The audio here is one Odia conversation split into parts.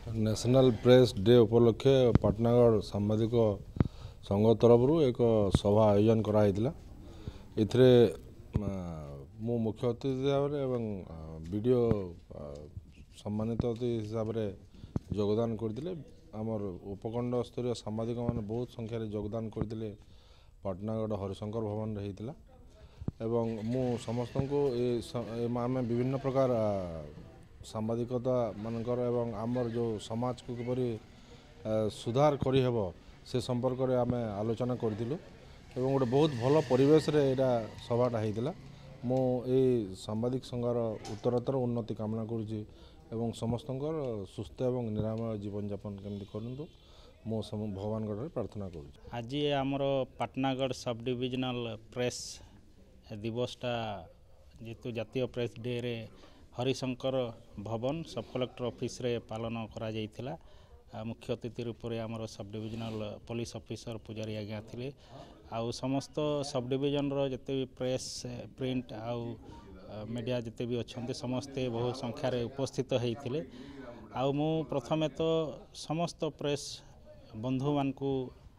ନ୍ୟାସନାଲ୍ ପ୍ରେସ୍ ଡେ ଉପଲକ୍ଷେ ପାଟନାଗଡ଼ ସାମ୍ବାଦିକ ସଂଘ ତରଫରୁ ଏକ ସଭା ଆୟୋଜନ କରାଯାଇଥିଲା। ଏଥିରେ ମୁଁ ମୁଖ୍ୟ ଅତିଥି ଭାବରେ ଏବଂ ଭିଡ଼ିଓ ସମ୍ମାନିତ ଅତିଥି ହିସାବରେ ଯୋଗଦାନ କରିଥିଲେ। ଆମର ଉପଖଣ୍ଡ ସ୍ତରୀୟ ସାମ୍ବାଦିକମାନେ ବହୁତ ସଂଖ୍ୟାରେ ଯୋଗଦାନ କରିଥିଲେ। ପାଟନାଗଡ଼ ହରିଶଙ୍କର ଭବନରେ ହେଇଥିଲା ଏବଂ ମୁଁ ସମସ୍ତଙ୍କୁ ଆମେ ବିଭିନ୍ନ ପ୍ରକାର ସାମ୍ବାଦିକତା ମାନଙ୍କର ଏବଂ ଆମର ଯେଉଁ ସମାଜକୁ କିପରି ସୁଧାର କରିହେବ ସେ ସମ୍ପର୍କରେ ଆମେ ଆଲୋଚନା କରିଥିଲୁ ଏବଂ ଗୋଟେ ବହୁତ ଭଲ ପରିବେଶରେ ଏଇଟା ସଭାଟା ହେଇଥିଲା। ମୁଁ ଏଇ ସାମ୍ବାଦିକ ସଂଘର ଉତ୍ତରୋତ୍ତର ଉନ୍ନତି କାମନା କରୁଛି ଏବଂ ସମସ୍ତଙ୍କର ସୁସ୍ଥ ଏବଂ ନିରାମୟ ଜୀବନଯାପନ କେମିତି କରନ୍ତୁ ମୁଁ ଭଗବାନଙ୍କଠାରେ ପ୍ରାର୍ଥନା କରୁଛି। ଆଜି ଆମର ପାଟନାଗଡ଼ ସବ୍ ଡିଭିଜନାଲ ପ୍ରେସ୍ ଦିବସଟା ଯେହେତୁ ଜାତୀୟ ପ୍ରେସ୍ ଡେରେ ହରିଶଙ୍କର ଭବନ ସବ୍ କଲେକ୍ଟର ଅଫିସରେ ପାଳନ କରାଯାଇଥିଲା। ମୁଖ୍ୟ ଅତିଥି ରୂପରେ ଆମର ସବ୍ ଡିଭିଜନାଲ ପୋଲିସ ଅଫିସର ପୂଜାରୀ ଆଜ୍ଞା ଥିଲେ। ଆଉ ସମସ୍ତ ସବ୍ ଡିଭିଜନର ଯେତେ ବି ପ୍ରେସ୍ ପ୍ରିଣ୍ଟ ଆଉ ମିଡ଼ିଆ ଯେତେ ବି ଅଛନ୍ତି ସମସ୍ତେ ବହୁ ସଂଖ୍ୟାରେ ଉପସ୍ଥିତ ହେଇଥିଲେ। ଆଉ ମୁଁ ପ୍ରଥମେ ତ ସମସ୍ତ ପ୍ରେସ୍ ବନ୍ଧୁମାନଙ୍କୁ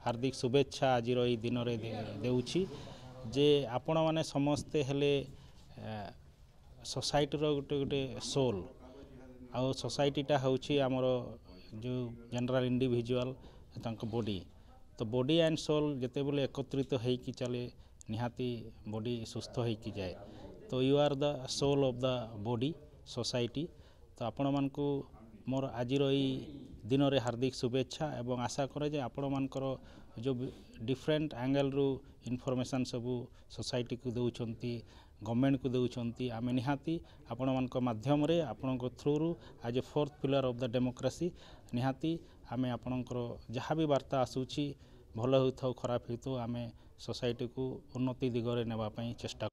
ହାର୍ଦ୍ଦିକ ଶୁଭେଚ୍ଛା ଆଜିର ଏଇ ଦିନରେ ଦେଉଛି ଯେ ଆପଣମାନେ ସମସ୍ତେ ହେଲେ ସୋସାଇଟିର ଗୋଟେ ସୋଲ୍। ଆଉ ସୋସାଇଟିଟା ହେଉଛି ଆମର ଯେଉଁ ଜେନେରାଲ୍ ଇଣ୍ଡିଭିଜୁଆଲ୍ ତାଙ୍କ ବଡ଼ି। ତ ବଡ଼ି ଆଣ୍ଡ ସୋଲ୍ ଯେତେବେଳେ ଏକତ୍ରିତ ହେଇକି ଚାଲେ ନିହାତି ବଡ଼ି ସୁସ୍ଥ ହେଇକି ଯାଏ। ତ you are the soul of the body society. ତ ଆପଣମାନଙ୍କୁ ମୋର ଆଜିର ଏଇ ଦିନରେ ହାର୍ଦ୍ଦିକ ଶୁଭେଚ୍ଛା ଏବଂ ଆଶା କରେ ଯେ ଆପଣମାନଙ୍କର ଯେଉଁ ଡିଫରେଣ୍ଟ ଆଙ୍ଗେଲରୁ ଇନଫର୍ମେସନ୍ ସବୁ ସୋସାଇଟିକୁ ଦେଉଛନ୍ତି ଗଭର୍ଣ୍ଣମେଣ୍ଟକୁ ଦେଉଛନ୍ତି ଆମେ ନିହାତି ଆପଣମାନଙ୍କ ମାଧ୍ୟମରେ ଆପଣଙ୍କ through as a fourth pillar of the democracy ନିହାତି ଆମେ ଆପଣଙ୍କର ଯାହା ବି ବାର୍ତ୍ତା ଆସୁଛି ଭଲ ହେଉଥାଉ ଖରାପ ହେଉଥାଉ ଆମେ ସୋସାଇଟିକୁ ଉନ୍ନତି ଦିଗରେ ନେବା ପାଇଁ ଚେଷ୍ଟା